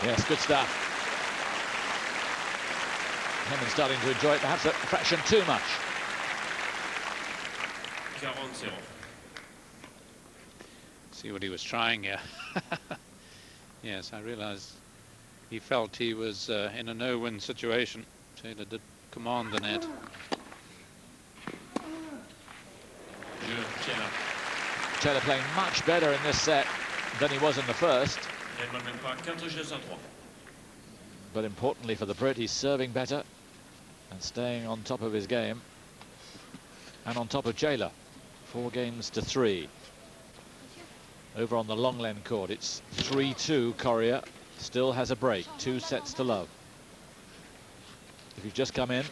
Yes, good stuff. Henman starting to enjoy it, perhaps a fraction too much. 40-0. See what he was trying here. Yes, I realized he felt he was in a no-win situation. Chela did command the net. Chela playing much better in this set than he was in the first. But importantly for the Brit, he's serving better and staying on top of his game and on top of Chela. 4-3. Over on the Longlen court, it's 3-2. Correa still has a break. 2 sets to love. If you've just come in,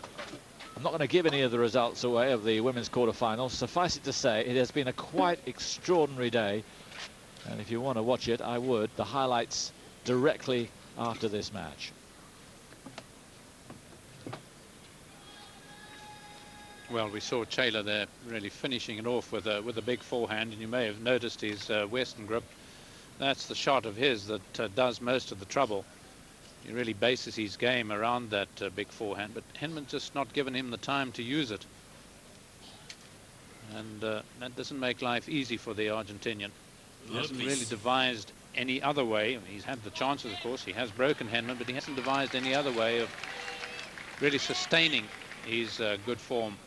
I'm not going to give any of the results away of the women's quarterfinals. Suffice it to say, it has been a quite extraordinary day. And if you want to watch it, I would. The highlights directly after this match. Well, we saw Chela there really finishing it off with a big forehand, and you may have noticed his Western grip. That's the shot of his that does most of the trouble. He really bases his game around that big forehand, but Henman just not given him the time to use it. And that doesn't make life easy for the Argentinian. He hasn't really devised any other way. He's had the chances, of course. He has broken Henman, but he hasn't devised any other way of really sustaining his good form.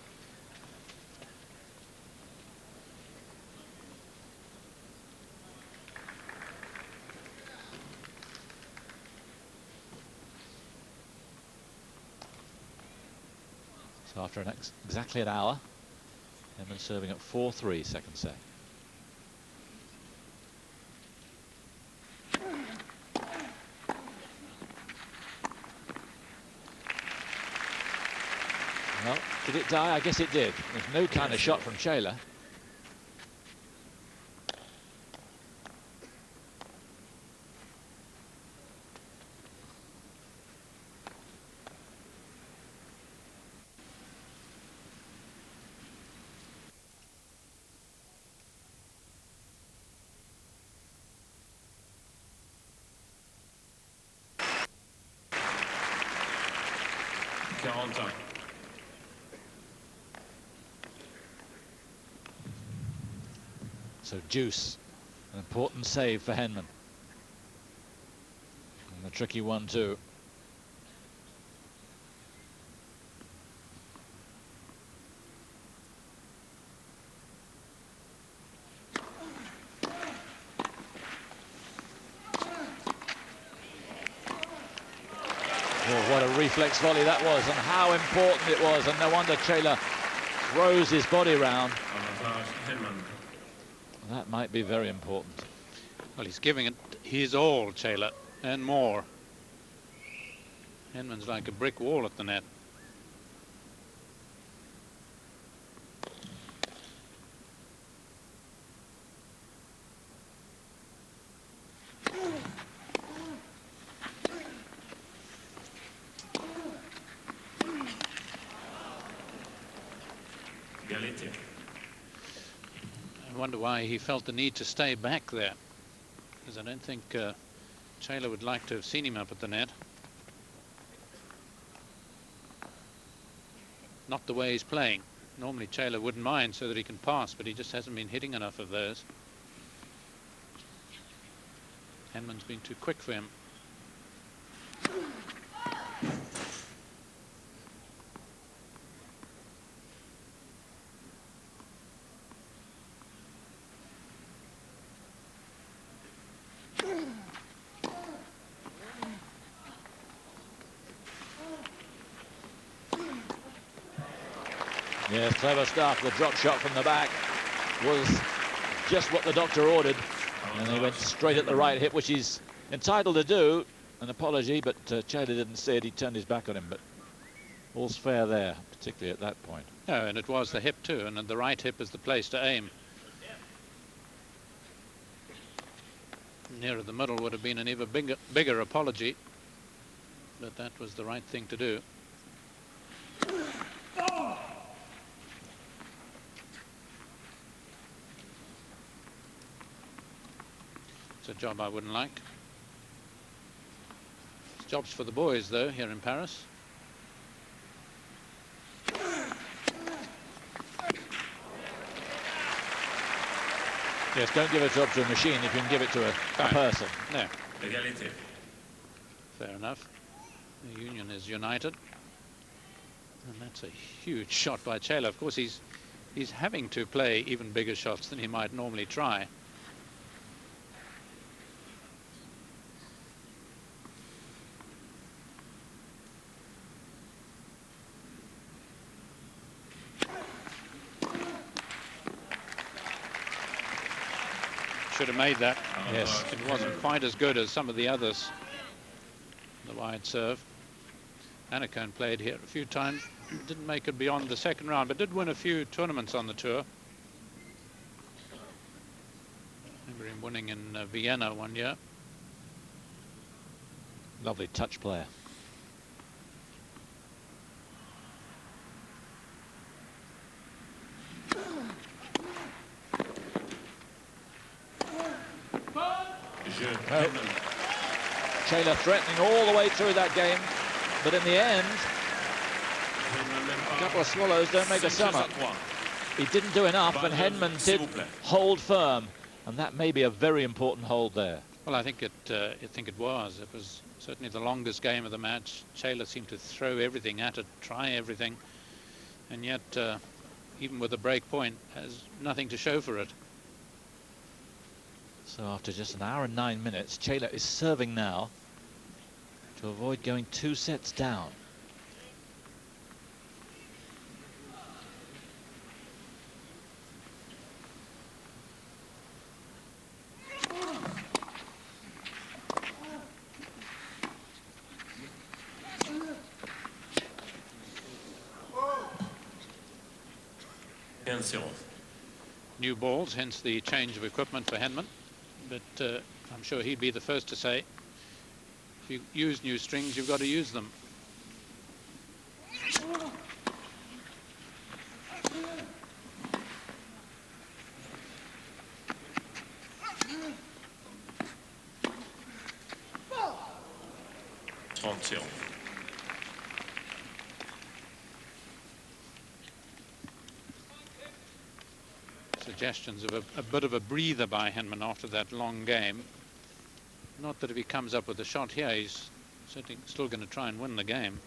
So after exactly an hour, Henman serving at 4-3, second set. Well, did it die? I guess it did. There's no kind of shot from Chela. So deuce, an important save for Henman. And a tricky one too. Oh, what a reflex volley that was, and how important it was, and no wonder Chela throws his body round. That might be very important. Well, he's giving it his all, Chela, and more. Henman's like a brick wall at the net. I wonder why he felt the need to stay back there, because I don't think Chela would like to have seen him up at the net. Not the way he's playing. Normally Chela wouldn't mind so that he can pass, but he just hasn't been hitting enough of those. Henman's been too quick for him. Yes, clever stuff. The drop shot from the back was just what the doctor ordered. And he went straight at the right hip, which he's entitled to do. An apology, but Chela didn't see it. He turned his back on him, but all's fair there, particularly at that point. No, and it was the hip too, and the right hip is the place to aim. Nearer the middle would have been an even bigger apology, but that was the right thing to do. It's a job I wouldn't like. Jobs for the boys, though, here in Paris. Yes, don't give a job to a machine if you can give it to a person. No. Fair enough. The union is united. And that's a huge shot by Chela. Of course, he's having to play even bigger shots than he might normally try. Should have made that. Yes. It wasn't quite as good as some of the others. The wide serve. Anacone played here a few times. Didn't make it beyond the second round, but did win a few tournaments on the tour. I remember him winning in Vienna one year. Lovely touch player. Well, Chela threatening all the way through that game, but in the end, a couple of swallows don't make a summer. He didn't do enough, and Henman did hold firm, and that may be a very important hold there. Well, I think it was. It was certainly the longest game of the match. Chela seemed to throw everything at it, try everything, and yet, even with a break point, has nothing to show for it. So after just an hour and 9 minutes, Chela is serving now to avoid going 2 sets down. New balls, hence the change of equipment for Henman. But I'm sure he'd be the first to say, if you use new strings, you've got to use them. Suggestions of a bit of a breather by Henman after that long game. Not that if he comes up with a shot here, he's certainly still going to try and win the game.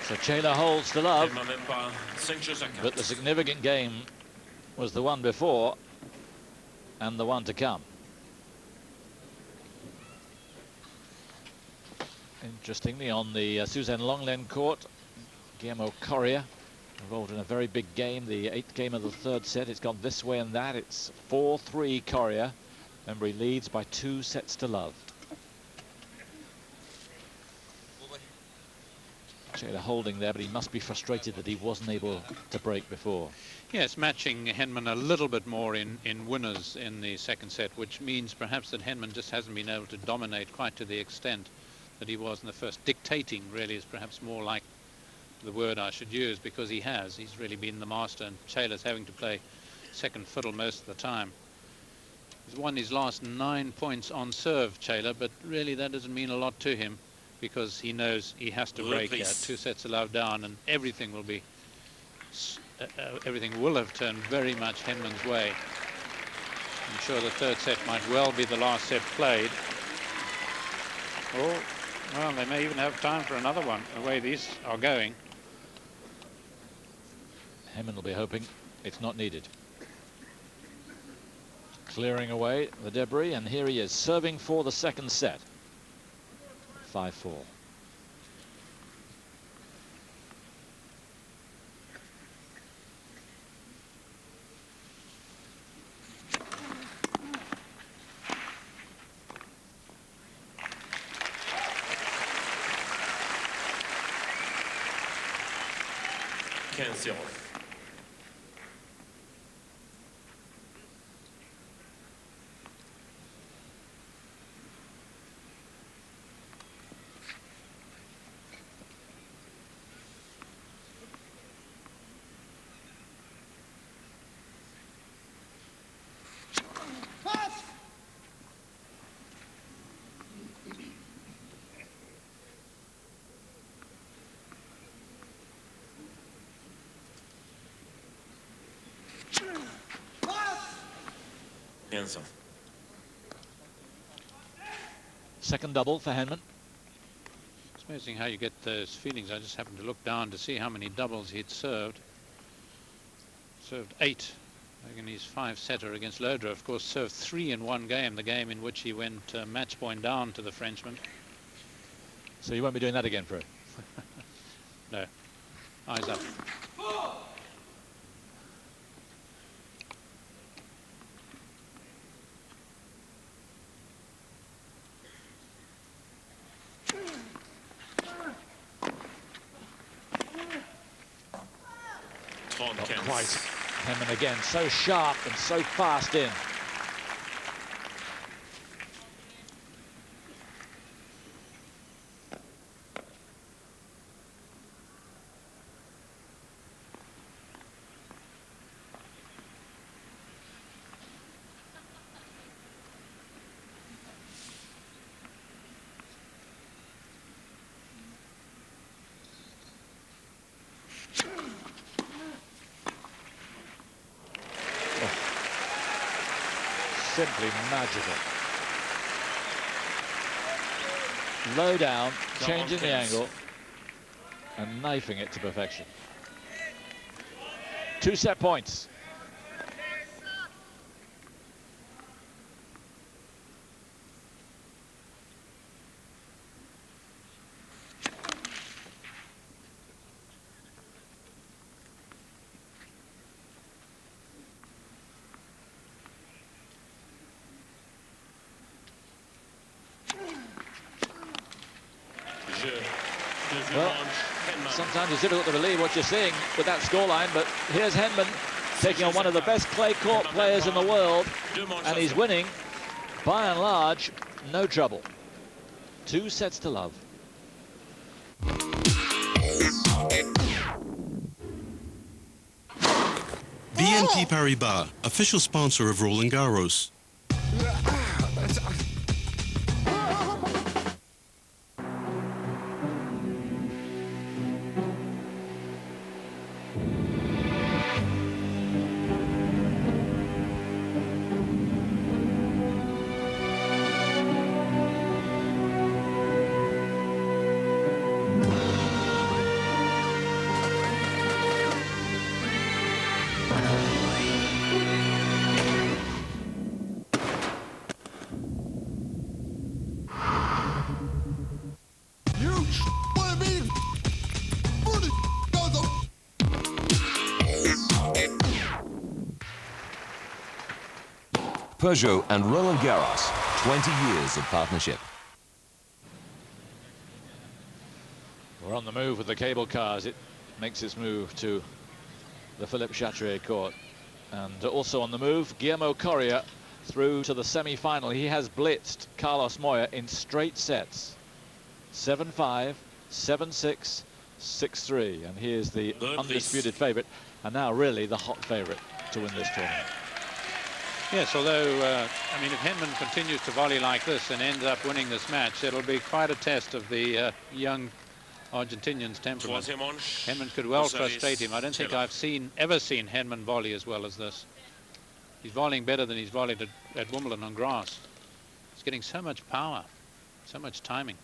So Chela holds to love, but the significant game was the one before and the one to come. Interestingly, on the Suzanne Longlen court, Guillermo Correa involved in a very big game, the 8th game of the 3rd set. It's gone this way and that. It's 4-3 Correa. Remember, he leads by 2 sets to love. Chela holding there, but he must be frustrated that he wasn't able to break before. Yes, matching Henman a little bit more in winners in the 2nd set, which means perhaps that Henman just hasn't been able to dominate quite to the extent that he was in the first. Dictating really is perhaps more like the word I should use, because he's really been the master, and Chela's having to play second fiddle most of the time. He's won his last 9 points on serve, Chela, but really that doesn't mean a lot to him, because he knows he has to break 2 sets of love down, and everything will be everything will have turned very much Henman's way. I'm sure the 3rd set might well be the last set played. Oh, well, they may even have time for another one, the way these are going. Henman will be hoping it's not needed. Clearing away the debris, and here he is serving for the 2nd set. 5-4. 15-0. Second double for Henman. It's amazing how you get those feelings. I just happened to look down to see how many doubles he'd served. Served 8 in his 5-setter against Lodra. Of course, served 3 in one game, the game in which he went match point down to the Frenchman. So you won't be doing that again, Fred? No. Eyes up. Not quite. Henman again, so sharp and so fast in. Simply magical. Low down, changing the angle and knifing it to perfection. 2 set points. Well, sometimes it's difficult to believe what you're seeing with that scoreline, but here's Henman taking on one of the best clay court players in the world, and he's winning, by and large, no trouble. 2 sets to love. BNP Paribas, official sponsor of Roland Garros. Peugeot and Roland Garros, 20 years of partnership. We're on the move with the cable car as it makes its move to the Philippe Chatrier court. And also on the move, Guillermo Coria through to the semi-final. He has blitzed Carlos Moya in straight sets. 7-5, 7-6, 6-3. And he is the undisputed favourite, and now really the hot favourite to win this tournament. Yes, although, I mean, if Henman continues to volley like this and ends up winning this match, it'll be quite a test of the young Argentinian's temperament. Henman could well frustrate him. I don't think I've ever seen Henman volley as well as this. He's volleying better than he's volleyed at Wimbledon on grass. He's getting so much power, so much timing.